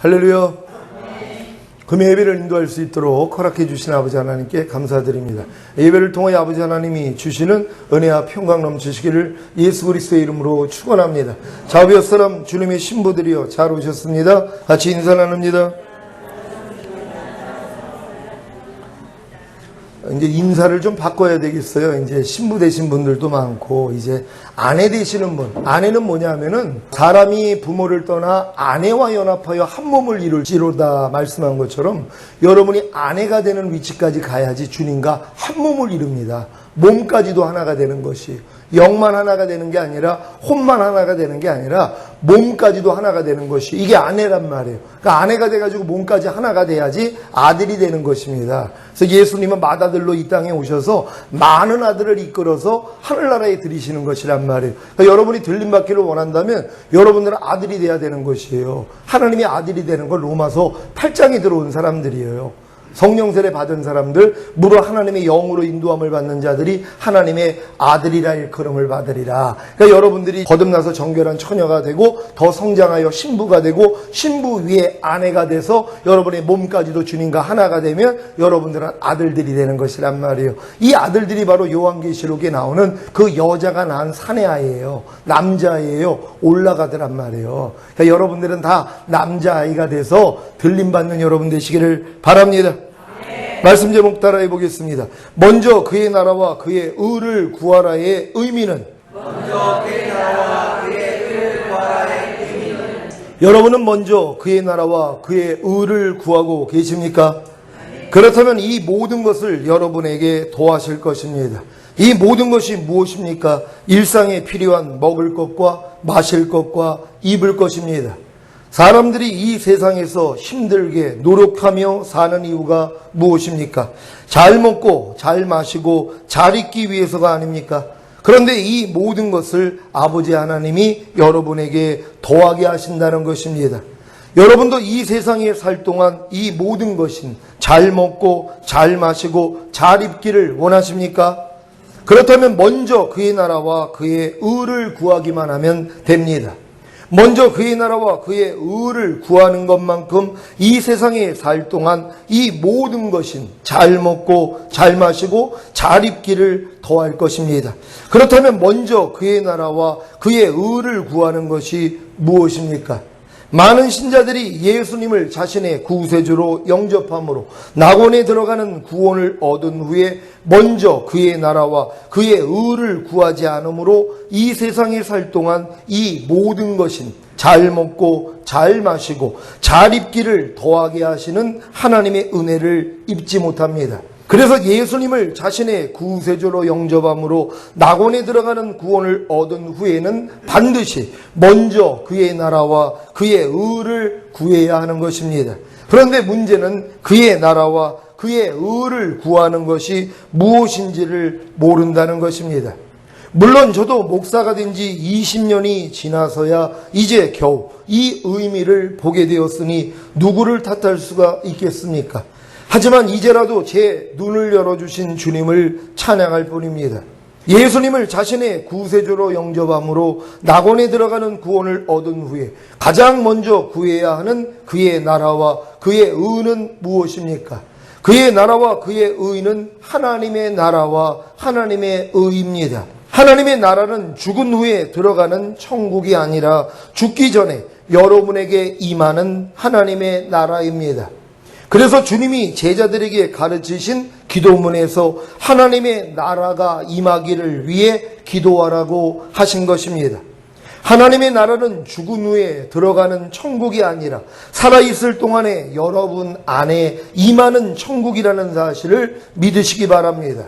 할렐루야. 금요 예배를 인도할 수 있도록 허락해 주신 아버지 하나님께 감사드립니다. 예배를 통해 아버지 하나님이 주시는 은혜와 평강 넘치시기를 예수 그리스도의 이름으로 축원합니다. 자비의 사람 주님의 신부들이여 잘 오셨습니다. 같이 인사 나눕니다. 이제 인사를 좀 바꿔야 되겠어요. 이제 신부 되신 분들도 많고, 이제 아내 되시는 분. 아내는 뭐냐면은, 사람이 부모를 떠나 아내와 연합하여 한 몸을 이룰지로다 말씀한 것처럼, 여러분이 아내가 되는 위치까지 가야지 주님과 한 몸을 이룹니다. 몸까지도 하나가 되는 것이, 영만 하나가 되는 게 아니라, 혼만 하나가 되는 게 아니라, 몸까지도 하나가 되는 것이, 이게 아내란 말이에요. 그러니까 아내가 돼가지고 몸까지 하나가 돼야지 아들이 되는 것입니다. 그래서 예수님은 맏아들로 이 땅에 오셔서 많은 아들을 이끌어서 하늘나라에 들이시는 것이란 말이에요. 그러니까 여러분이 들림받기를 원한다면 여러분들은 아들이 돼야 되는 것이에요. 하나님의 아들이 되는 걸 로마서 8장에 들어온 사람들이에요. 성령 세례 받은 사람들, 무려 하나님의 영으로 인도함을 받는 자들이 하나님의 아들이라 일컬음을 받으리라. 그러니까 여러분들이 거듭나서 정결한 처녀가 되고 더 성장하여 신부가 되고 신부 위에 아내가 돼서 여러분의 몸까지도 주님과 하나가 되면 여러분들은 아들들이 되는 것이란 말이에요. 이 아들들이 바로 요한계시록에 나오는 그 여자가 낳은 사내아이예요. 남자아이예요. 올라가더란 말이에요. 그러니까 여러분들은 다 남자아이가 돼서 들림받는 여러분 되시기를 바랍니다. 말씀 제목 따라해 보겠습니다. 먼저 그의 나라와 그의 의를 구하라의 의미는, 여러분은 먼저 그의 나라와 그의 의를 구하고 계십니까? 그렇다면 이 모든 것을 여러분에게 더하실 것입니다. 이 모든 것이 무엇입니까? 일상에 필요한 먹을 것과 마실 것과 입을 것입니다. 사람들이 이 세상에서 힘들게 노력하며 사는 이유가 무엇입니까? 잘 먹고 잘 마시고 잘 입기 위해서가 아닙니까? 그런데 이 모든 것을 아버지 하나님이 여러분에게 더하게 하신다는 것입니다. 여러분도 이 세상에 살 동안 이 모든 것인 잘 먹고 잘 마시고 잘 입기를 원하십니까? 그렇다면 먼저 그의 나라와 그의 의를 구하기만 하면 됩니다. 먼저 그의 나라와 그의 의를 구하는 것만큼 이 세상에 살 동안 이 모든 것인 잘 먹고 잘 마시고 잘 입기를 더할 것입니다. 그렇다면 먼저 그의 나라와 그의 의를 구하는 것이 무엇입니까? 많은 신자들이 예수님을 자신의 구세주로 영접함으로 낙원에 들어가는 구원을 얻은 후에 먼저 그의 나라와 그의 의를 구하지 않으므로 이 세상에 살 동안 이 모든 것인 잘 먹고 잘 마시고 잘 입기를 더하게 하시는 하나님의 은혜를 입지 못합니다. 그래서 예수님을 자신의 구세주로 영접함으로 낙원에 들어가는 구원을 얻은 후에는 반드시 먼저 그의 나라와 그의 의를 구해야 하는 것입니다. 그런데 문제는 그의 나라와 그의 의를 구하는 것이 무엇인지를 모른다는 것입니다. 물론 저도 목사가 된 지 20년이 지나서야 이제 겨우 이 의미를 보게 되었으니 누구를 탓할 수가 있겠습니까? 하지만 이제라도 제 눈을 열어주신 주님을 찬양할 뿐입니다. 예수님을 자신의 구세주로 영접함으로 낙원에 들어가는 구원을 얻은 후에 가장 먼저 구해야 하는 그의 나라와 그의 의는 무엇입니까? 그의 나라와 그의 의는 하나님의 나라와 하나님의 의입니다. 하나님의 나라는 죽은 후에 들어가는 천국이 아니라 죽기 전에 여러분에게 임하는 하나님의 나라입니다. 그래서 주님이 제자들에게 가르치신 기도문에서 하나님의 나라가 임하기를 위해 기도하라고 하신 것입니다. 하나님의 나라는 죽은 후에 들어가는 천국이 아니라 살아있을 동안에 여러분 안에 임하는 천국이라는 사실을 믿으시기 바랍니다.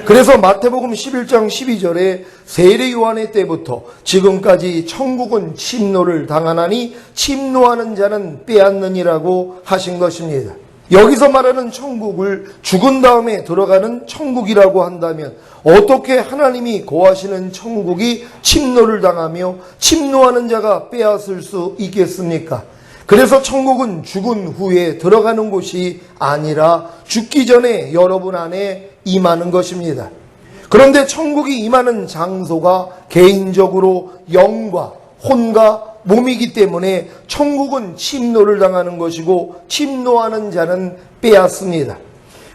그래서 마태복음 11장 12절에 세례 요한의 때부터 지금까지 천국은 침노를 당하나니 침노하는 자는 빼앗느니라고 하신 것입니다. 여기서 말하는 천국을 죽은 다음에 들어가는 천국이라고 한다면 어떻게 하나님이 거하시는 천국이 침노를 당하며 침노하는 자가 빼앗을 수 있겠습니까? 그래서 천국은 죽은 후에 들어가는 곳이 아니라 죽기 전에 여러분 안에 임하는 것입니다. 그런데 천국이 임하는 장소가 개인적으로 영과 혼과 몸이기 때문에 천국은 침노를 당하는 것이고 침노하는 자는 빼앗습니다.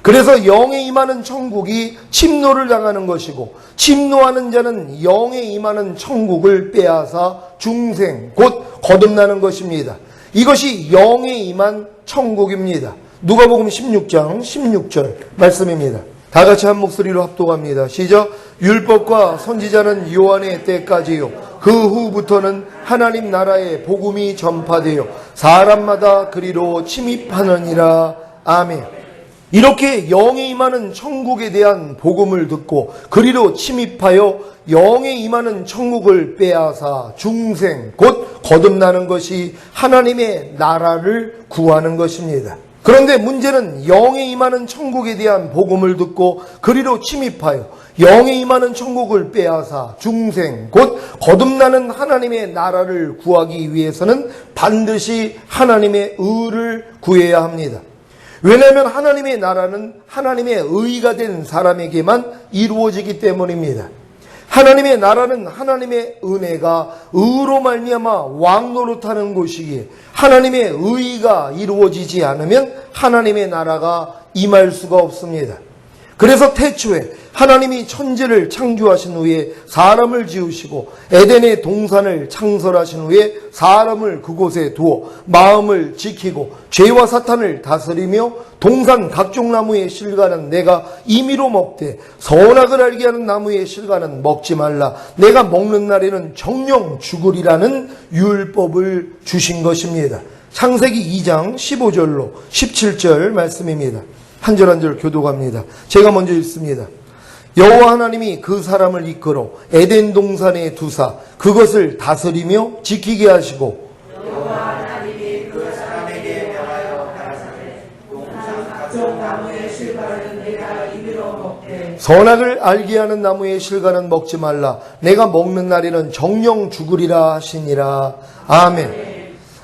그래서 영에 임하는 천국이 침노를 당하는 것이고 침노하는 자는 영에 임하는 천국을 빼앗아 중생 곧 거듭나는 것입니다. 이것이 영에 임한 천국입니다. 누가복음 16장 16절 말씀입니다. 다 같이 한 목소리로 합독합니다. 시작. 율법과 선지자는 요한의 때까지요 그 후부터는 하나님 나라의 복음이 전파되어 사람마다 그리로 침입하느니라. 아멘. 이렇게 영에 임하는 천국에 대한 복음을 듣고 그리로 침입하여 영에 임하는 천국을 빼앗아 중생 곧 거듭나는 것이 하나님의 나라를 구하는 것입니다. 그런데 문제는 영에 임하는 천국에 대한 복음을 듣고 그리로 침입하여 영에 임하는 천국을 빼앗아 중생 곧 거듭나는 하나님의 나라를 구하기 위해서는 반드시 하나님의 의를 구해야 합니다. 왜냐하면 하나님의 나라는 하나님의 의가 된 사람에게만 이루어지기 때문입니다. 하나님의 나라는 하나님의 은혜가 의로 말미암아 왕노릇하는 곳이기에 하나님의 의가 이루어지지 않으면 하나님의 나라가 임할 수가 없습니다. 그래서 태초에 하나님이 천지를 창조하신 후에 사람을 지으시고 에덴의 동산을 창설하신 후에 사람을 그곳에 두어 마음을 지키고 죄와 사탄을 다스리며 동산 각종 나무의 실과는 내가 임의로 먹되 선악을 알게 하는 나무의 실과는 먹지 말라. 내가 먹는 날에는 정령 죽으리라는 율법을 주신 것입니다. 창세기 2장 15절로 17절 말씀입니다. 한 절 한 절 교독합니다. 제가 먼저 읽습니다. 여호와 하나님이 그 사람을 이끌어 에덴 동산에 두사 그것을 다스리며 지키게 하시고 여호와 하나님이 그 사람에게 명하여 가라사대 동산 각종 나무의 실과는 내가 임의로 먹되 선악을 알게 하는 나무의 실과는 먹지 말라. 내가 먹는 날에는 정령 죽으리라 하시니라. 아멘.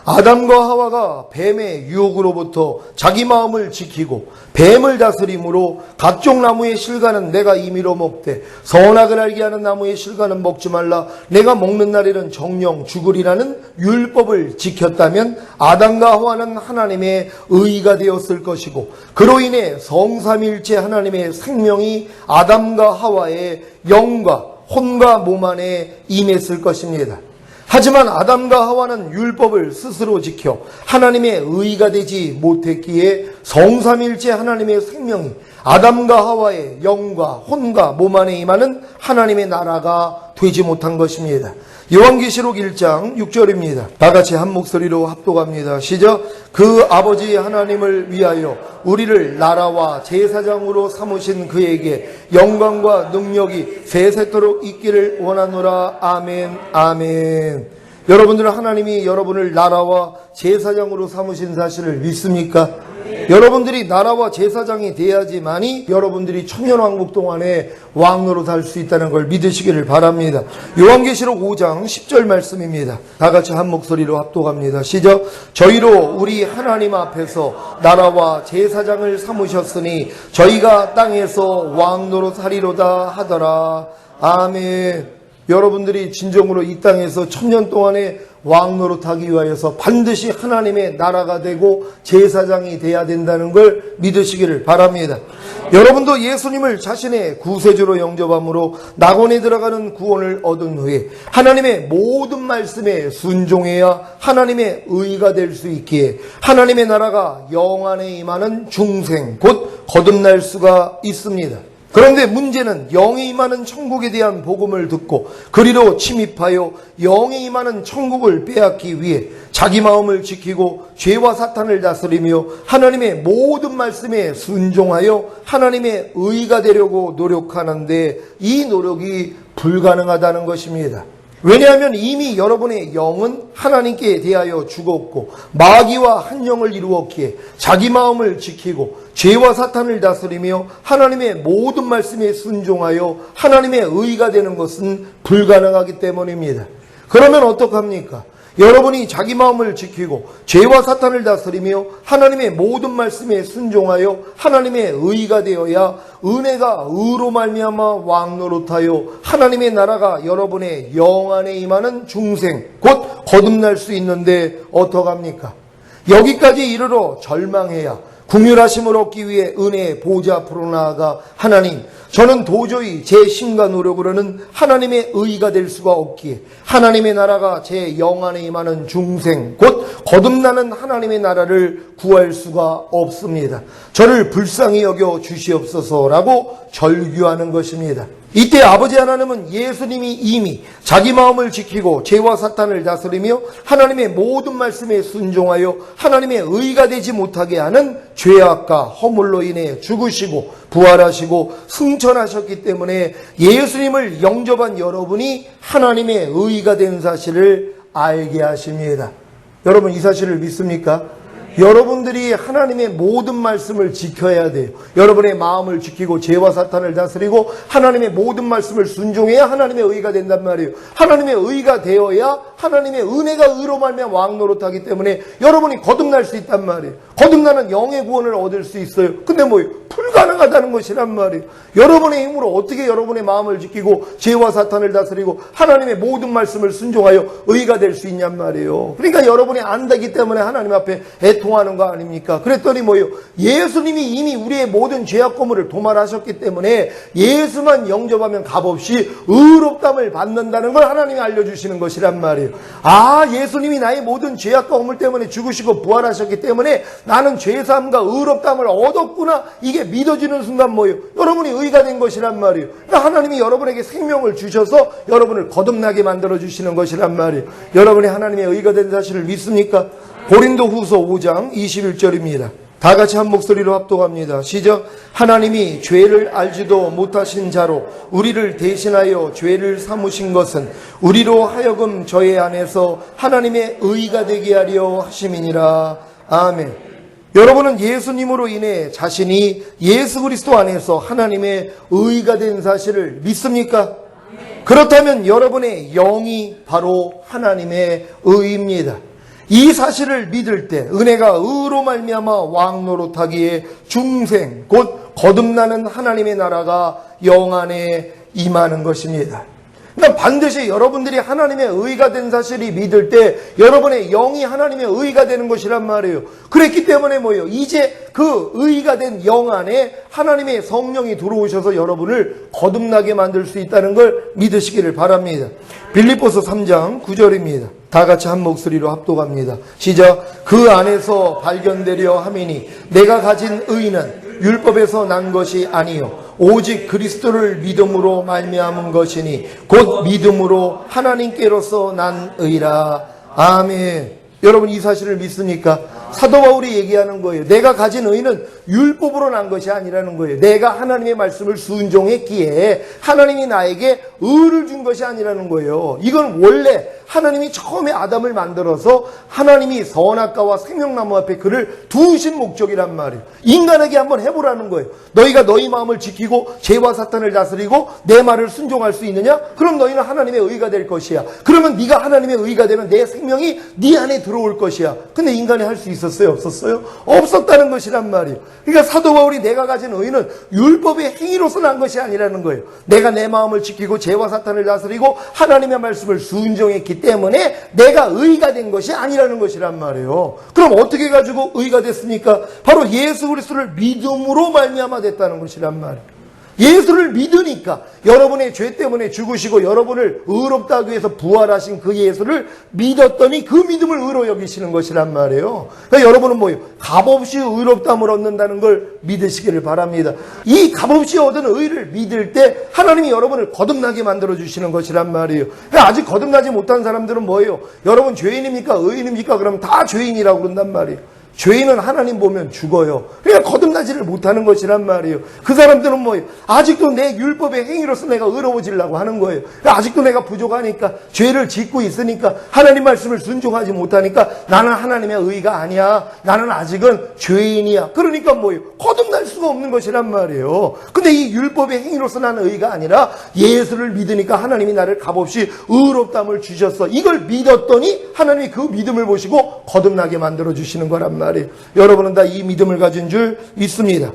아담과 하와가 뱀의 유혹으로부터 자기 마음을 지키고 뱀을 다스림으로 각종 나무의 실과는 내가 임의로 먹되 선악을 알게 하는 나무의 실과는 먹지 말라. 내가 먹는 날에는 정령 죽으리라는 율법을 지켰다면 아담과 하와는 하나님의 의가 되었을 것이고 그로 인해 성삼일체 하나님의 생명이 아담과 하와의 영과 혼과 몸 안에 임했을 것입니다. 하지만 아담과 하와는 율법을 스스로 지켜 하나님의 의가 되지 못했기에 성삼일체 하나님의 생명이 아담과 하와의 영과 혼과 몸 안에 임하는 하나님의 나라가 되지 못한 것입니다. 요한계시록 1장 6절입니다. 다 같이 한 목소리로 합독합니다. 시작. 그 아버지 하나님을 위하여 우리를 나라와 제사장으로 삼으신 그에게 영광과 능력이 세세토록 있기를 원하노라. 아멘. 아멘. 여러분들은 하나님이 여러분을 나라와 제사장으로 삼으신 사실을 믿습니까? 여러분들이 나라와 제사장이 돼야지만이 여러분들이 천년왕국 동안에 왕으로 살 수 있다는 걸 믿으시기를 바랍니다. 요한계시록 5장 10절 말씀입니다. 다 같이 한 목소리로 합독합니다. 시작. 저희로 우리 하나님 앞에서 나라와 제사장을 삼으셨으니 저희가 땅에서 왕노릇 하리로다 하더라. 아멘. 여러분들이 진정으로 이 땅에서 천년 동안에 왕노릇하기 위하여서 반드시 하나님의 나라가 되고 제사장이 돼야 된다는 걸 믿으시기를 바랍니다. 여러분도 예수님을 자신의 구세주로 영접함으로 낙원에 들어가는 구원을 얻은 후에 하나님의 모든 말씀에 순종해야 하나님의 의가 될 수 있기에 하나님의 나라가 영안에 임하는 중생 곧 거듭날 수가 있습니다. 그런데 문제는 영에 임하는 천국에 대한 복음을 듣고 그리로 침입하여 영에 임하는 천국을 빼앗기 위해 자기 마음을 지키고 죄와 사탄을 다스리며 하나님의 모든 말씀에 순종하여 하나님의 의가 되려고 노력하는데 이 노력이 불가능하다는 것입니다. 왜냐하면 이미 여러분의 영은 하나님께 대하여 죽었고 마귀와 한 영을 이루었기에 자기 마음을 지키고 죄와 사탄을 다스리며 하나님의 모든 말씀에 순종하여 하나님의 의가 되는 것은 불가능하기 때문입니다. 그러면 어떡합니까? 여러분이 자기 마음을 지키고 죄와 사탄을 다스리며 하나님의 모든 말씀에 순종하여 하나님의 의가 되어야 은혜가 의로 말미암아 왕노릇하여 하나님의 나라가 여러분의 영 안에 임하는 중생 곧 거듭날 수 있는데 어떡합니까? 여기까지 이르러 절망해야 긍휼하심을 얻기 위해 은혜의 보좌 앞으로 나아가 하나님, 저는 도저히 제 힘과 노력으로는 하나님의 의가 될 수가 없기에 하나님의 나라가 제 영 안에 임하는 중생 곧 거듭나는 하나님의 나라를 구할 수가 없습니다. 저를 불쌍히 여겨 주시옵소서라고 절규하는 것입니다. 이때 아버지 하나님은 예수님이 이미 자기 마음을 지키고 죄와 사탄을 다스리며 하나님의 모든 말씀에 순종하여 하나님의 의가 되지 못하게 하는 죄악과 허물로 인해 죽으시고 부활하시고 승천하셨기 때문에 예수님을 영접한 여러분이 하나님의 의가 된 사실을 알게 하십니다. 여러분 이 사실을 믿습니까? 여러분들이 하나님의 모든 말씀을 지켜야 돼요. 여러분의 마음을 지키고 죄와 사탄을 다스리고 하나님의 모든 말씀을 순종해야 하나님의 의가 된단 말이에요. 하나님의 의가 되어야 하나님의 은혜가 의로 말미암아 왕노릇하기 때문에 여러분이 거듭날 수 있단 말이에요. 거듭나는 영의 구원을 얻을 수 있어요. 근데 뭐예요? 불가능하다는 것이란 말이에요. 여러분의 힘으로 어떻게 여러분의 마음을 지키고 죄와 사탄을 다스리고 하나님의 모든 말씀을 순종하여 의가 될 수 있냔 말이에요. 그러니까 여러분이 안 되기 때문에 하나님 앞에 애통하는 거 아닙니까? 그랬더니 뭐예요? 예수님이 이미 우리의 모든 죄악 고물을 도말하셨기 때문에 예수만 영접하면 값없이 의롭담을 받는다는 걸 하나님이 알려주시는 것이란 말이에요. 아, 예수님이 나의 모든 죄악과 고물 때문에 죽으시고 부활하셨기 때문에 나는 죄사함과 의롭담을 얻었구나. 이게 믿어지는 순간 뭐예요? 여러분이 의가 된 것이란 말이에요. 그러니까 하나님이 여러분에게 생명을 주셔서 여러분을 거듭나게 만들어주시는 것이란 말이에요. 여러분이 하나님의 의가 된 사실을 믿습니까? 고린도후서 5장 21절입니다. 다 같이 한 목소리로 합독합니다. 시작. 하나님이 죄를 알지도 못하신 자로 우리를 대신하여 죄를 삼으신 것은 우리로 하여금 저의 안에서 하나님의 의가 되게 하려 하심이니라. 아멘. 여러분은 예수님으로 인해 자신이 예수 그리스도 안에서 하나님의 의가 된 사실을 믿습니까? 그렇다면 여러분의 영이 바로 하나님의 의입니다. 이 사실을 믿을 때 은혜가 의로 말미암아 왕노릇하기에 중생 곧 거듭나는 하나님의 나라가 영 안에 임하는 것입니다. 그러니까 반드시 여러분들이 하나님의 의가 된 사실이 믿을 때 여러분의 영이 하나님의 의가 되는 것이란 말이에요. 그랬기 때문에 뭐예요? 이제 그 의가 된 영 안에 하나님의 성령이 들어오셔서 여러분을 거듭나게 만들 수 있다는 걸 믿으시기를 바랍니다. 빌립보서 3장 9절입니다. 다 같이 한 목소리로 합독합니다. 시작. 그 안에서 발견되려 함이니 내가 가진 의는 율법에서 난 것이 아니요 오직 그리스도를 믿음으로 말미암은 것이니 곧 믿음으로 하나님께로서 난 의라. 아멘. 여러분 이 사실을 믿습니까? 사도 바울이 얘기하는 거예요. 내가 가진 의는 율법으로 난 것이 아니라는 거예요. 내가 하나님의 말씀을 순종했기에 하나님이 나에게 의를 준 것이 아니라는 거예요. 이건 원래 하나님이 처음에 아담을 만들어서 하나님이 선악과와 생명나무 앞에 그를 두신 목적이란 말이에요. 인간에게 한번 해보라는 거예요. 너희가 너희 마음을 지키고 죄와 사탄을 다스리고 내 말을 순종할 수 있느냐? 그럼 너희는 하나님의 의가 될 것이야. 그러면 네가 하나님의 의가 되면 내 생명이 네 안에 들어올 것이야. 근데 인간이 할 수 있었어요? 없었어요? 없었다는 것이란 말이에요. 그러니까 사도 바울이 내가 가진 의는 율법의 행위로서 난 것이 아니라는 거예요. 내가 내 마음을 지키고 죄와 사탄을 다스리고 하나님의 말씀을 순종했기 때문에 내가 의가 된 것이 아니라는 것이란 말이에요. 그럼 어떻게 가지고 의가 됐습니까? 바로 예수 그리스도를 믿음으로 말미암아 됐다는 것이란 말이에요. 예수를 믿으니까 여러분의 죄 때문에 죽으시고 여러분을 의롭다 하기 위해서 부활하신 그 예수를 믿었더니 그 믿음을 의로 여기시는 것이란 말이에요. 그러니까 여러분은 뭐예요? 값없이 의롭다함을 얻는다는 걸 믿으시기를 바랍니다. 이 값없이 얻은 의를 믿을 때 하나님이 여러분을 거듭나게 만들어주시는 것이란 말이에요. 그러니까 아직 거듭나지 못한 사람들은 뭐예요? 여러분 죄인입니까? 의인입니까? 그러면 다 죄인이라고 그런단 말이에요. 죄인은 하나님 보면 죽어요. 그러니까 거듭나지를 못하는 것이란 말이에요. 그 사람들은 뭐예요? 아직도 내 율법의 행위로서 내가 의로워지려고 하는 거예요. 그러니까 아직도 내가 부족하니까 죄를 짓고 있으니까 하나님 말씀을 순종하지 못하니까 나는 하나님의 의가 아니야. 나는 아직은 죄인이야. 그러니까 뭐예요? 거듭날 할 수가 없는 것이란 말이에요. 근데 이 율법의 행위로서 나는 의가 아니라 예수를 믿으니까 하나님이 나를 값없이 의롭다함을 주셨어. 이걸 믿었더니 하나님이 그 믿음을 보시고 거듭나게 만들어 주시는 거란 말이에요. 여러분은 다 이 믿음을 가진 줄 믿습니다.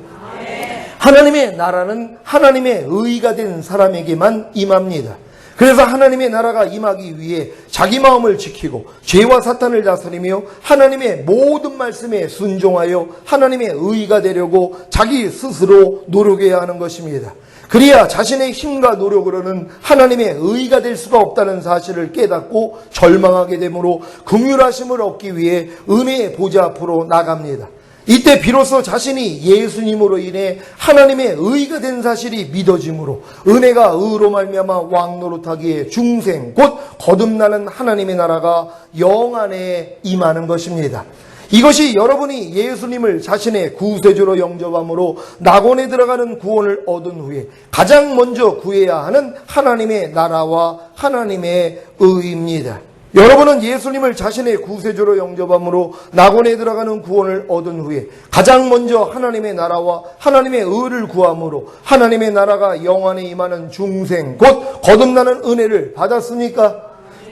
하나님의 나라는 하나님의 의가 된 사람에게만 임합니다. 그래서 하나님의 나라가 임하기 위해 자기 마음을 지키고 죄와 사탄을 다스리며 하나님의 모든 말씀에 순종하여 하나님의 의가 되려고 자기 스스로 노력해야 하는 것입니다. 그래야 자신의 힘과 노력으로는 하나님의 의가 될 수가 없다는 사실을 깨닫고 절망하게 되므로 긍휼하심을 얻기 위해 은혜의 보좌 앞으로 나갑니다. 이때 비로소 자신이 예수님으로 인해 하나님의 의가 된 사실이 믿어짐으로 은혜가 의로 말미암아 왕노릇하기에 중생 곧 거듭나는 하나님의 나라가 영안에 임하는 것입니다. 이것이 여러분이 예수님을 자신의 구세주로 영접함으로 낙원에 들어가는 구원을 얻은 후에 가장 먼저 구해야 하는 하나님의 나라와 하나님의 의입니다. 여러분은 예수님을 자신의 구세주로 영접함으로 낙원에 들어가는 구원을 얻은 후에 가장 먼저 하나님의 나라와 하나님의 의를 구함으로 하나님의 나라가 영안에 임하는 중생 곧 거듭나는 은혜를 받았습니까?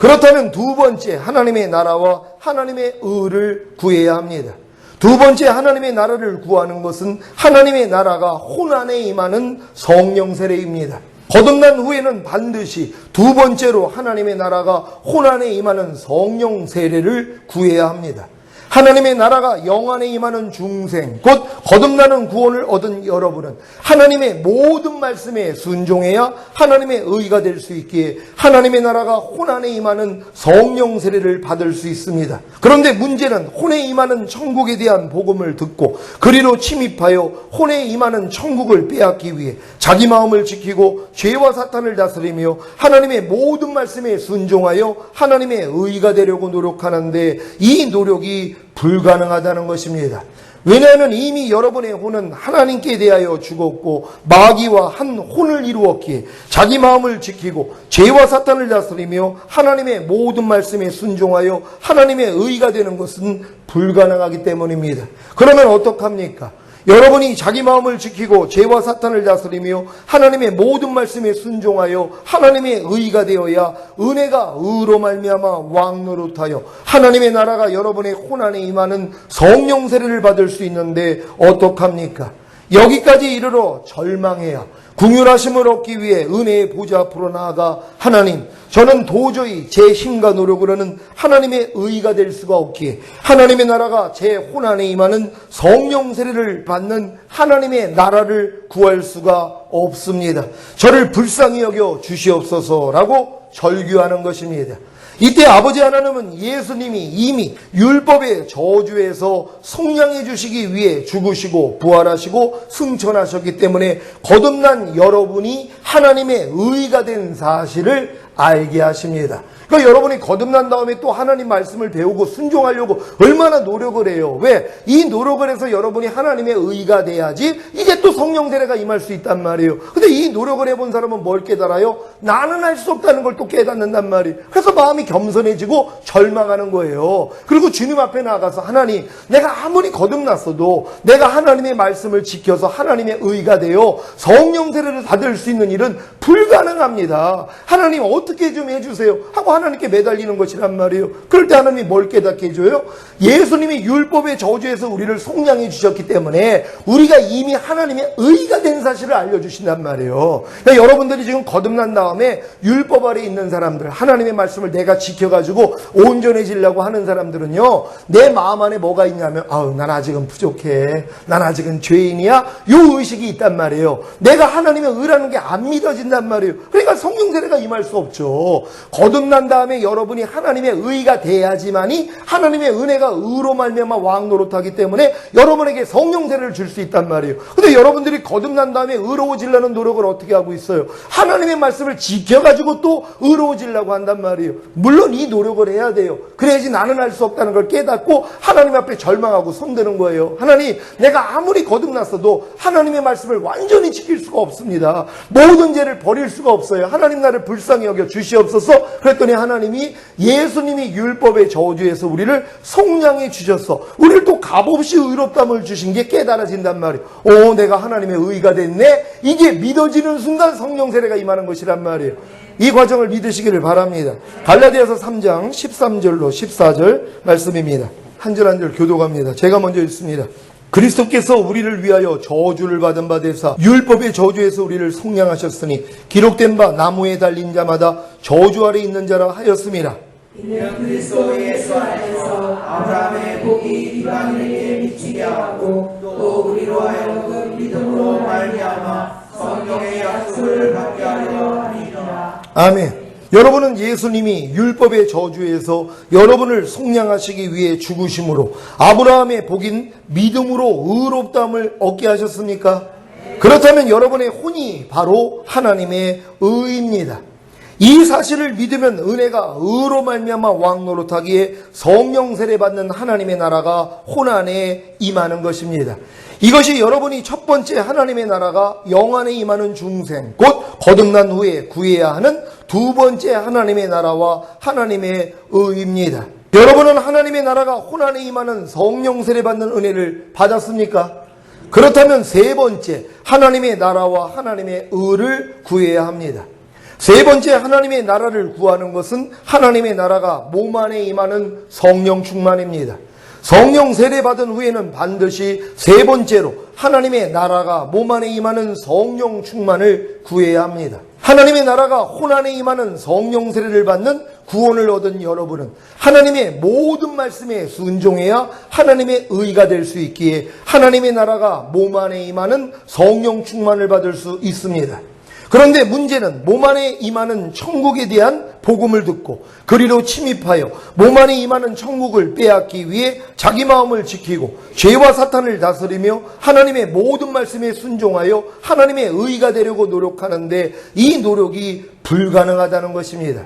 그렇다면 두 번째 하나님의 나라와 하나님의 의를 구해야 합니다. 두 번째 하나님의 나라를 구하는 것은 하나님의 나라가 혼안에 임하는 성령 세례입니다. 거듭난 후에는 반드시 두 번째로 하나님의 나라가 혼안에 임하는 성령 세례를 구해야 합니다. 하나님의 나라가 영안에 임하는 중생 곧 거듭나는 구원을 얻은 여러분은 하나님의 모든 말씀에 순종해야 하나님의 의가 될 수 있기에 하나님의 나라가 혼안에 임하는 성령 세례를 받을 수 있습니다. 그런데 문제는 혼에 임하는 천국에 대한 복음을 듣고 그리로 침입하여 혼에 임하는 천국을 빼앗기 위해 자기 마음을 지키고 죄와 사탄을 다스리며 하나님의 모든 말씀에 순종하여 하나님의 의가 되려고 노력하는데 이 노력이 불가능하다는 것입니다. 왜냐하면 이미 여러분의 혼은 하나님께 대하여 죽었고 마귀와 한 혼을 이루었기에 자기 마음을 지키고 죄와 사탄을 다스리며 하나님의 모든 말씀에 순종하여 하나님의 의가 되는 것은 불가능하기 때문입니다. 그러면 어떡합니까? 여러분이 자기 마음을 지키고 죄와 사탄을 다스리며 하나님의 모든 말씀에 순종하여 하나님의 의가 되어야 은혜가 의로 말미암아 왕노릇하여 하나님의 나라가 여러분의 혼안에 임하는 성령 세례를 받을 수 있는데 어떡합니까? 여기까지 이르러 절망해야 긍휼하심을 얻기 위해 은혜의 보좌 앞으로 나아가 하나님, 저는 도저히 제 힘과 노력으로는 하나님의 의가 될 수가 없기에 하나님의 나라가 제 혼안에 임하는 성령 세례를 받는 하나님의 나라를 구할 수가 없습니다. 저를 불쌍히 여겨 주시옵소서라고 절규하는 것입니다. 이때 아버지 하나님은 예수님이 이미 율법의 저주에서 속량해 주시기 위해 죽으시고 부활하시고 승천하셨기 때문에 거듭난 여러분이 하나님의 의가 된 사실을 알게 하십니다. 그러니까 여러분이 거듭난 다음에 또 하나님 말씀을 배우고 순종하려고 얼마나 노력을 해요. 왜? 이 노력을 해서 여러분이 하나님의 의가 돼야지 이게 또 성령 세례가 임할 수 있단 말이에요. 근데 이 노력을 해본 사람은 뭘 깨달아요? 나는 할 수 없다는 걸 또 깨닫는단 말이에요. 그래서 마음이 겸손해지고 절망하는 거예요. 그리고 주님 앞에 나가서 하나님, 내가 아무리 거듭났어도 내가 하나님의 말씀을 지켜서 하나님의 의가 되어 성령 세례를 받을 수 있는 일은 불가능합니다. 하나님 어떻게 좀 해주세요 하고 하나님께 매달리는 것이란 말이에요. 그럴 때 하나님이 뭘 깨닫게 해줘요? 예수님이 율법의 저주에서 우리를 속량해 주셨기 때문에 우리가 이미 하나님의 의가 된 사실을 알려주신단 말이에요. 그러니까 여러분들이 지금 거듭난 다음에 율법 아래 있는 사람들, 하나님의 말씀을 내가 지켜가지고 온전해지려고 하는 사람들은요, 내 마음 안에 뭐가 있냐면 난 아직은 부족해, 난 아직은 죄인이야, 요 의식이 있단 말이에요. 내가 하나님의 의라는 게 안 믿어진단 말이에요. 그러니까 성령 세례가 임할 수 없죠. 거듭난 다음에 여러분이 하나님의 의가 돼야지만이 하나님의 은혜가 의로 말미암아 왕노릇하기 때문에 여러분에게 성령 세례를 줄 수 있단 말이에요. 근데 여러분들이 거듭난 다음에 의로워지려는 노력을 어떻게 하고 있어요? 하나님의 말씀을 지켜가지고 또 의로워지려고 한단 말이에요. 물론 이 노력을 해야 돼요. 그래야지 나는 할 수 없다는 걸 깨닫고 하나님 앞에 절망하고 손드는 거예요. 하나님, 내가 아무리 거듭났어도 하나님의 말씀을 완전히 지킬 수가 없습니다. 모든 죄를 버릴 수가 없어요. 하나님 나를 불쌍히 여겨 주시옵소서. 그랬더니 하나님이 예수님이 율법의 저주에서 우리를 속량해 주셔서 우리를 또 값없이 의롭다함을 주신 게 깨달아진단 말이에요. 내가 하나님의 의가 됐네. 이게 믿어지는 순간 성령 세례가 임하는 것이란 말이에요. 이 과정을 믿으시기를 바랍니다. 갈라디아서 3장 13절로 14절 말씀입니다. 한 절 한 절 교독합니다. 제가 먼저 읽습니다. 그리스도께서 우리를 위하여 저주를 받은 바 되사 율법의 저주에서 우리를 속량하셨으니 기록된 바 나무에 달린 자마다 저주 아래 있는 자라 하였음이라. 이는 그리스도 예수 안에서 아브라함의 복이 이방인에게 미치게 하고 또 우리로 하여금 믿음으로 말미암아 성령의 약속을 받게 하려 함이니라. 아멘. 여러분은 예수님이 율법의 저주에서 여러분을 속량하시기 위해 죽으심으로 아브라함의 복인 믿음으로 의롭다함을 얻게 하셨습니까? 그렇다면 여러분의 혼이 바로 하나님의 의입니다. 이 사실을 믿으면 은혜가 의로 말미암아 왕노릇하기에 성령 세례 받는 하나님의 나라가 혼 안에 임하는 것입니다. 이것이 여러분이 첫 번째 하나님의 나라가 영 안에 임하는 중생, 곧 거듭난 후에 구해야 하는 두 번째 하나님의 나라와 하나님의 의입니다. 여러분은 하나님의 나라가 혼 안에 임하는 성령 세례 받는 은혜를 받았습니까? 그렇다면 세 번째 하나님의 나라와 하나님의 의를 구해야 합니다. 세 번째 하나님의 나라를 구하는 것은 하나님의 나라가 몸 안에 임하는 성령 충만입니다. 성령 세례 받은 후에는 반드시 세 번째로 하나님의 나라가 몸 안에 임하는 성령 충만을 구해야 합니다. 하나님의 나라가 혼 안에 임하는 성령 세례를 받는 구원을 얻은 여러분은 하나님의 모든 말씀에 순종해야 하나님의 의가 될 수 있기에 하나님의 나라가 몸 안에 임하는 성령 충만을 받을 수 있습니다. 그런데 문제는 몸 안에 임하는 천국에 대한 복음을 듣고 그리로 침입하여 몸 안에 임하는 천국을 빼앗기 위해 자기 마음을 지키고 죄와 사탄을 다스리며 하나님의 모든 말씀에 순종하여 하나님의 의가 되려고 노력하는데 이 노력이 불가능하다는 것입니다.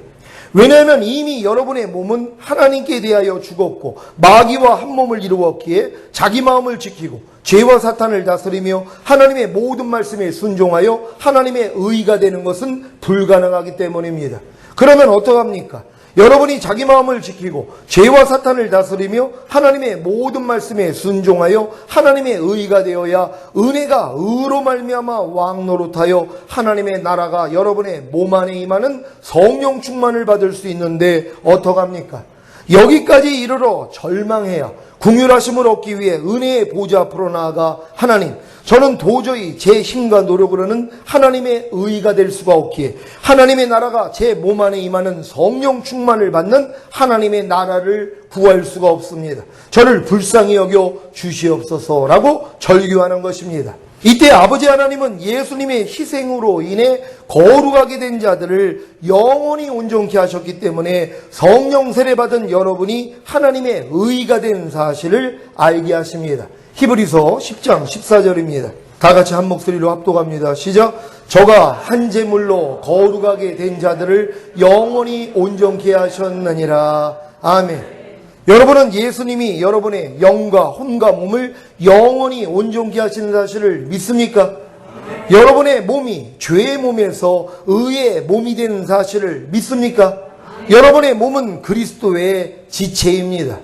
왜냐하면 이미 여러분의 몸은 하나님께 대하여 죽었고 마귀와 한 몸을 이루었기에 자기 마음을 지키고 죄와 사탄을 다스리며 하나님의 모든 말씀에 순종하여 하나님의 의가 되는 것은 불가능하기 때문입니다. 그러면 어떡합니까? 여러분이 자기 마음을 지키고 죄와 사탄을 다스리며 하나님의 모든 말씀에 순종하여 하나님의 의가 되어야 은혜가 의로 말미암아 왕노릇하여 하나님의 나라가 여러분의 몸 안에 임하는 성령 충만을 받을 수 있는데 어떡합니까? 여기까지 이르러 절망해야 긍휼하심을 얻기 위해 은혜의 보좌 앞으로 나아가 하나님, 저는 도저히 제 힘과 노력으로는 하나님의 의가 될 수가 없기에 하나님의 나라가 제 몸 안에 임하는 성령 충만을 받는 하나님의 나라를 구할 수가 없습니다. 저를 불쌍히 여겨 주시옵소서라고 절규하는 것입니다. 이때 아버지 하나님은 예수님의 희생으로 인해 거룩하게 된 자들을 영원히 온전케 하셨기 때문에 성령 세례 받은 여러분이 하나님의 의가 된 사실을 알게 하십니다. 히브리서 10장 14절입니다. 다 같이 한 목소리로 합독합니다. 시작. 저가 한 제물로 거룩하게 된 자들을 영원히 온전케 하셨느니라. 아멘. 여러분은 예수님이 여러분의 영과 혼과 몸을 영원히 온전케 하시는 사실을 믿습니까? 여러분의 몸이 죄의 몸에서 의의 몸이 되는 사실을 믿습니까? 여러분의 몸은 그리스도의 지체입니다.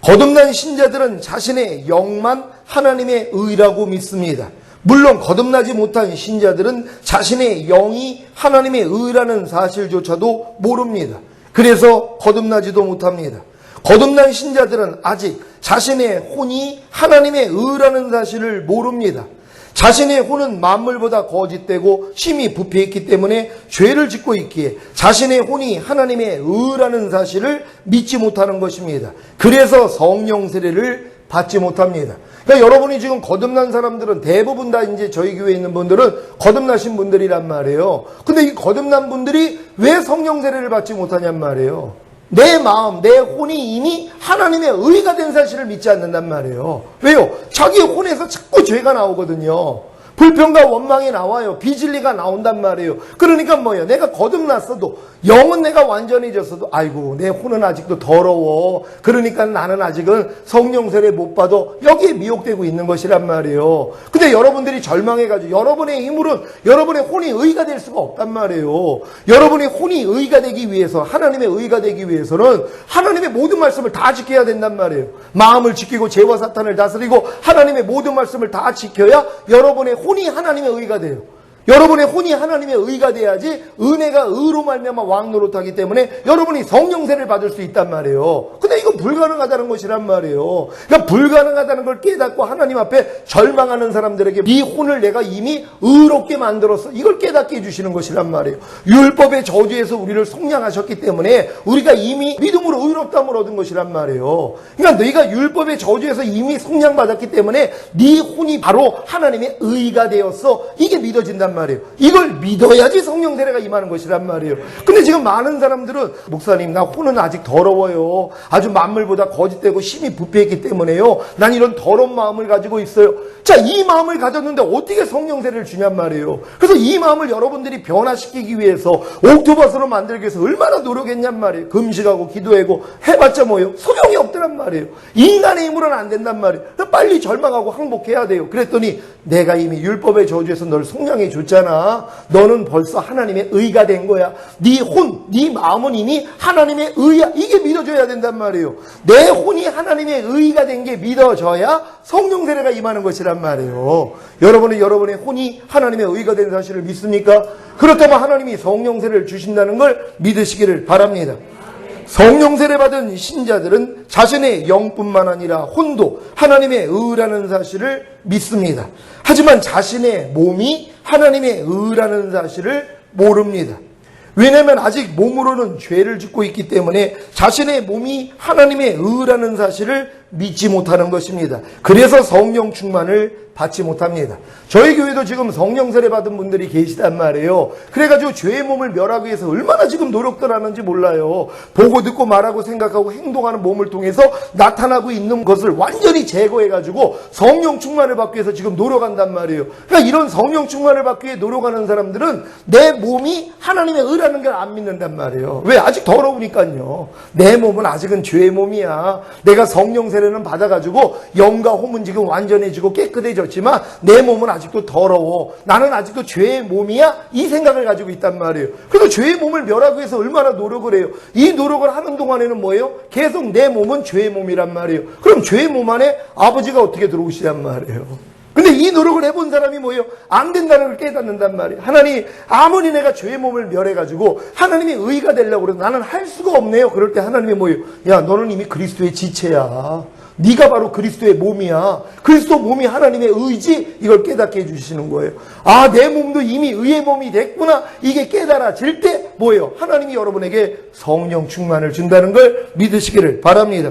거듭난 신자들은 자신의 영만 하나님의 의라고 믿습니다. 물론 거듭나지 못한 신자들은 자신의 영이 하나님의 의라는 사실조차도 모릅니다. 그래서 거듭나지도 못합니다. 거듭난 신자들은 아직 자신의 혼이 하나님의 의라는 사실을 모릅니다. 자신의 혼은 만물보다 거짓되고 심히 부패했기 때문에 죄를 짓고 있기에 자신의 혼이 하나님의 의라는 사실을 믿지 못하는 것입니다. 그래서 성령 세례를 받지 못합니다. 그러니까 여러분이 지금 거듭난 사람들은 대부분 다 이제 저희 교회에 있는 분들은 거듭나신 분들이란 말이에요. 근데 이 거듭난 분들이 왜 성령 세례를 받지 못하냔 말이에요. 내 마음, 내 혼이 이미 하나님의 의가 된 사실을 믿지 않는단 말이에요. 왜요? 자기 혼에서 자꾸 죄가 나오거든요. 불평과 원망이 나와요. 비진리가 나온단 말이에요. 그러니까 뭐예요? 내가 거듭났어도, 영은 내가 완전해졌어도, 아이고 내 혼은 아직도 더러워. 그러니까 나는 아직은 성령 세례 못 받아. 여기에 미혹되고 있는 것이란 말이에요. 근데 여러분들이 절망해가지고 여러분의 힘으로는 여러분의 혼이 의가 될 수가 없단 말이에요. 여러분의 혼이 의가 되기 위해서, 하나님의 의가 되기 위해서는 하나님의 모든 말씀을 다 지켜야 된단 말이에요. 마음을 지키고 죄와 사탄을 다스리고 하나님의 모든 말씀을 다 지켜야 여러분의 혼이 하나님의 의가 돼요. 여러분의 혼이 하나님의 의가 돼야지 은혜가 의로 말미암아 왕노릇하기 때문에 여러분이 성령세를 받을 수 있단 말이에요. 근데 이건 불가능하다는 것이란 말이에요. 그러니까 불가능하다는 걸 깨닫고 하나님 앞에 절망하는 사람들에게 이 혼을 내가 이미 의롭게 만들었어, 이걸 깨닫게 해주시는 것이란 말이에요. 율법의 저주에서 우리를 속량하셨기 때문에 우리가 이미 믿음으로 의롭다함을 얻은 것이란 말이에요. 그러니까 너희가 율법의 저주에서 이미 속량받았기 때문에 네 혼이 바로 하나님의 의가 되었어, 이게 믿어진단 말이에요. 이걸 믿어야지 성령 세례가 임하는 것이란 말이에요. 근데 지금 많은 사람들은 목사님 나 혼은 아직 더러워요, 아주 만물보다 거짓되고 심히 부패했기 때문에요, 난 이런 더러운 마음을 가지고 있어요. 자, 이 마음을 가졌는데 어떻게 성령 세례를 주냔 말이에요. 그래서 이 마음을 여러분들이 변화시키기 위해서, 옥토버스로 만들기 위해서 얼마나 노력했냔 말이에요. 금식하고 기도하고 해봤자 뭐예요? 소용이 없더란 말이에요. 인간의 힘으로는 안 된단 말이에요. 빨리 절망하고 항복해야 돼요. 그랬더니 내가 이미 율법의 저주에서 널 속량해 줬잖아. 너는 벌써 하나님의 의가 된 거야. 네 혼, 네 마음은 이미 하나님의 의야. 이게 믿어줘야 된단 말이에요. 내 혼이 하나님의 의가 된 게 믿어져야 성령 세례가 임하는 것이란 말이에요. 여러분은 여러분의 혼이 하나님의 의가 된 사실을 믿습니까? 그렇다면 하나님이 성령 세례를 주신다는 걸 믿으시기를 바랍니다. 성령 세례 받은 신자들은 자신의 영뿐만 아니라 혼도 하나님의 의라는 사실을 믿습니다. 하지만 자신의 몸이 하나님의 의라는 사실을 모릅니다. 왜냐하면 아직 몸으로는 죄를 짓고 있기 때문에 자신의 몸이 하나님의 의라는 사실을 믿지 못하는 것입니다. 그래서 성령 충만을 받지 못합니다. 저희 교회도 지금 성령 세례 받은 분들이 계시단 말이에요. 그래가지고 죄의 몸을 멸하기 위해서 얼마나 지금 노력들 하는지 몰라요. 보고 듣고 말하고 생각하고 행동하는 몸을 통해서 나타나고 있는 것을 완전히 제거해가지고 성령 충만을 받기 위해서 지금 노력한단 말이에요. 그러니까 이런 성령 충만을 받기 위해 노력하는 사람들은 내 몸이 하나님의 의라는 걸 안 믿는단 말이에요. 왜? 아직 더러우니까요. 내 몸은 아직은 죄의 몸이야. 내가 성령 세례는 받아가지고 영과 혼은 지금 완전해지고 깨끗해졌지만 내 몸은 아직도 더러워. 나는 아직도 죄의 몸이야. 이 생각을 가지고 있단 말이에요. 그래서 죄의 몸을 멸하기 위해서 얼마나 노력을 해요. 이 노력을 하는 동안에는 뭐예요? 계속 내 몸은 죄의 몸이란 말이에요. 그럼 죄의 몸 안에 아버지가 어떻게 들어오시란 말이에요. 근데 이 노력을 해본 사람이 뭐예요? 안 된다는 걸 깨닫는단 말이에요. 하나님, 아무리 내가 죄의 몸을 멸해가지고 하나님의 의가 되려고 그래도 나는 할 수가 없네요. 그럴 때 하나님이 뭐예요? 야, 너는 이미 그리스도의 지체야. 네가 바로 그리스도의 몸이야. 그리스도 몸이 하나님의 의지, 이걸 깨닫게 해주시는 거예요. 아, 내 몸도 이미 의의 몸이 됐구나. 이게 깨달아질 때 뭐예요? 하나님이 여러분에게 성령 충만을 준다는 걸 믿으시기를 바랍니다.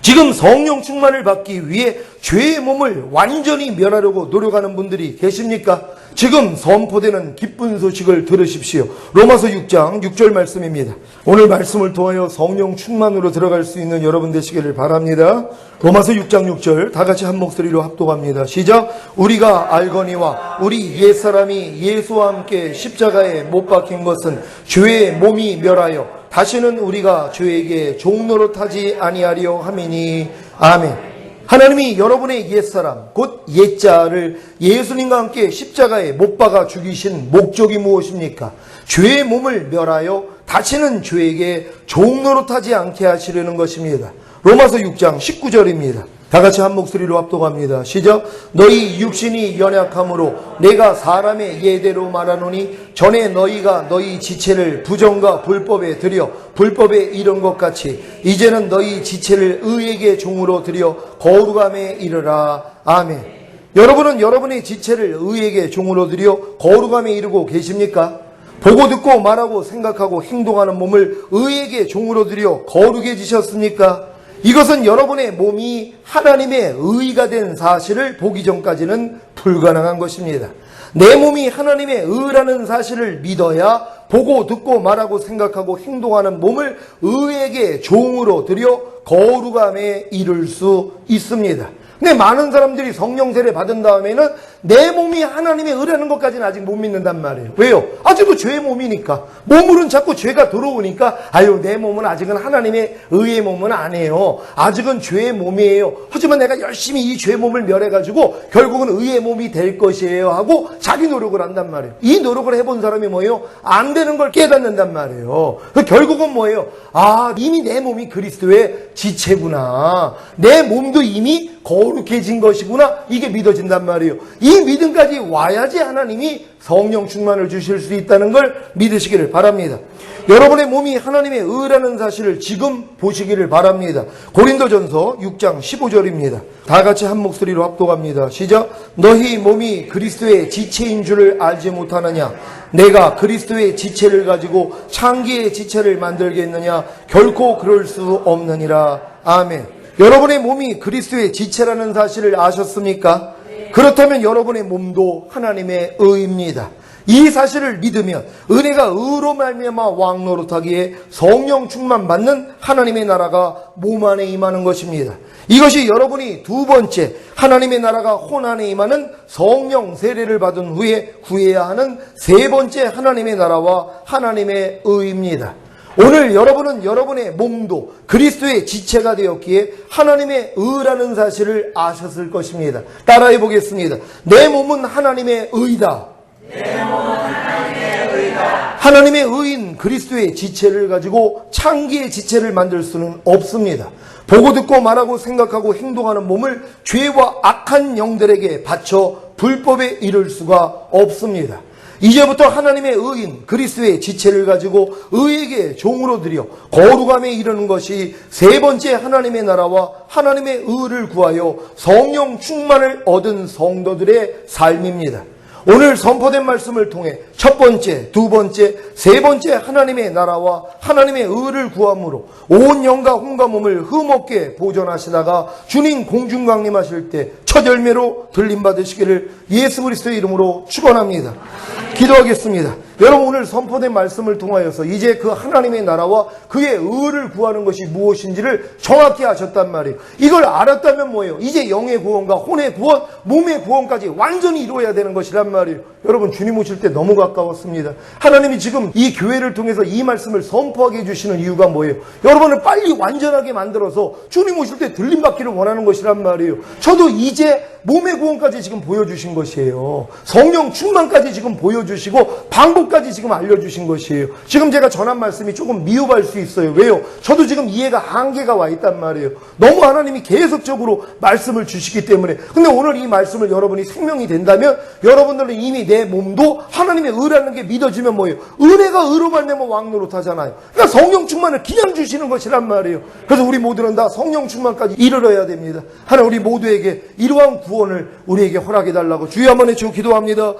지금 성령 충만을 받기 위해 죄의 몸을 완전히 멸하려고 노력하는 분들이 계십니까? 지금 선포되는 기쁜 소식을 들으십시오. 로마서 6장 6절 말씀입니다. 오늘 말씀을 통하여 성령 충만으로 들어갈 수 있는 여러분 되시기를 바랍니다. 로마서 6장 6절 다 같이 한 목소리로 합독합니다. 시작. 우리가 알거니와 우리 옛사람이 예수와 함께 십자가에 못 박힌 것은 죄의 몸이 멸하여 다시는 우리가 죄에게 종노릇하지 아니하려 함이니. 아멘. 하나님이 여러분의 옛사람, 곧 옛자를 예수님과 함께 십자가에 못 박아 죽이신 목적이 무엇입니까? 죄의 몸을 멸하여 다시는 죄에게 종노릇하지 않게 하시려는 것입니다. 로마서 6장 19절입니다. 다 같이 한 목소리로 합독합니다. 시작. 너희 육신이 연약함으로 내가 사람의 예대로 말하노니 전에 너희가 너희 지체를 부정과 불법에 들여 불법에 이른 것 같이 이제는 너희 지체를 의에게 종으로 들여 거룩함에 이르라. 아멘. 여러분은 여러분의 지체를 의에게 종으로 들여 거룩함에 이르고 계십니까? 보고 듣고 말하고 생각하고 행동하는 몸을 의에게 종으로 들여 거룩해지셨습니까? 이것은 여러분의 몸이 하나님의 의가 된 사실을 보기 전까지는 불가능한 것입니다. 내 몸이 하나님의 의라는 사실을 믿어야 보고 듣고 말하고 생각하고 행동하는 몸을 의에게 종으로 들여 거룩함에 이를 수 있습니다. 근데 많은 사람들이 성령 세례 받은 다음에는 내 몸이 하나님의 의라는 것까지는 아직 못 믿는단 말이에요. 왜요? 아직도 죄의 몸이니까. 몸으로는 자꾸 죄가 들어오니까 아유, 내 몸은 아직은 하나님의 의의 몸은 아니에요. 아직은 죄의 몸이에요. 하지만 내가 열심히 이 죄의 몸을 멸해가지고 결국은 의의 몸이 될 것이에요 하고 자기 노력을 한단 말이에요. 이 노력을 해본 사람이 뭐예요? 안 되는 걸 깨닫는단 말이에요. 결국은 뭐예요? 아, 이미 내 몸이 그리스도의 지체구나. 내 몸도 이미 거룩해진 것이구나. 이게 믿어진단 말이에요. 이 믿음까지 와야지 하나님이 성령 충만을 주실 수 있다는 걸 믿으시기를 바랍니다. 여러분의 몸이 하나님의 의라는 사실을 지금 보시기를 바랍니다. 고린도전서 6장 15절입니다. 다 같이 한 목소리로 합독합니다. 시작. 너희 몸이 그리스도의 지체인 줄을 알지 못하느냐? 내가 그리스도의 지체를 가지고 창기의 지체를 만들겠느냐? 결코 그럴 수 없느니라. 아멘. 여러분의 몸이 그리스도의 지체라는 사실을 아셨습니까? 그렇다면 여러분의 몸도 하나님의 의입니다. 이 사실을 믿으면 은혜가 의로 말미암아 왕노릇하기에 성령 충만 받는 하나님의 나라가 몸 안에 임하는 것입니다. 이것이 여러분이 두 번째 하나님의 나라가 혼 안에 임하는 성령 세례를 받은 후에 구해야 하는 세 번째 하나님의 나라와 하나님의 의입니다. 오늘 여러분은 여러분의 몸도 그리스도의 지체가 되었기에 하나님의 의라는 사실을 아셨을 것입니다. 따라해 보겠습니다. 내 몸은 하나님의 의다. 내 몸은 하나님의 의다. 하나님의 의인 그리스도의 지체를 가지고 창기의 지체를 만들 수는 없습니다. 보고 듣고 말하고 생각하고 행동하는 몸을 죄와 악한 영들에게 바쳐 불법에 이를 수가 없습니다. 이제부터 하나님의 의인 그리스도의 지체를 가지고 의에게 종으로 드려 거룩함에 이르는 것이 세 번째 하나님의 나라와 하나님의 의를 구하여 성령 충만을 얻은 성도들의 삶입니다. 오늘 선포된 말씀을 통해 첫 번째, 두 번째, 세 번째 하나님의 나라와 하나님의 의를 구함으로 온 영과 혼과 몸을 흠없게 보존하시다가 주님 공중 강림하실 때 첫 열매로 들림 받으시기를 예수 그리스도의 이름으로 축원합니다. 기도하겠습니다. 여러분, 오늘 선포된 말씀을 통하여서 이제 그 하나님의 나라와 그의 의를 구하는 것이 무엇인지를 정확히 아셨단 말이에요. 이걸 알았다면 뭐예요? 이제 영의 구원과 혼의 구원, 몸의 구원까지 완전히 이루어야 되는 것이란 말이에요. 여러분, 주님 오실 때 너무 가까웠습니다. 하나님이 지금 이 교회를 통해서 이 말씀을 선포하게 해주시는 이유가 뭐예요? 여러분을 빨리 완전하게 만들어서 주님 오실 때 들림 받기를 원하는 것이란 말이에요. 저도 이제 몸의 구원까지 지금 보여주신 것이에요. 성령 충만까지 지금 보여주시고 방법까지 지금 알려주신 것이에요. 지금 제가 전한 말씀이 조금 미흡할 수 있어요. 왜요? 저도 지금 이해가 한계가 와 있단 말이에요. 너무 하나님이 계속적으로 말씀을 주시기 때문에. 근데 오늘 이 말씀을 여러분이 생명이 된다면 여러분들은 이미 내 몸도 하나님의 의라는 게 믿어지면 뭐예요? 은혜가 의로 말미암아 왕노릇하잖아요. 그러니까 성령 충만을 그냥 주시는 것이란 말이에요. 그래서 우리 모두는 다 성령 충만까지 이르러야 됩니다. 하나님 우리 모두에게 이러한 구원을 우리에게 허락해 달라고 주여 한번 외치고 기도합니다.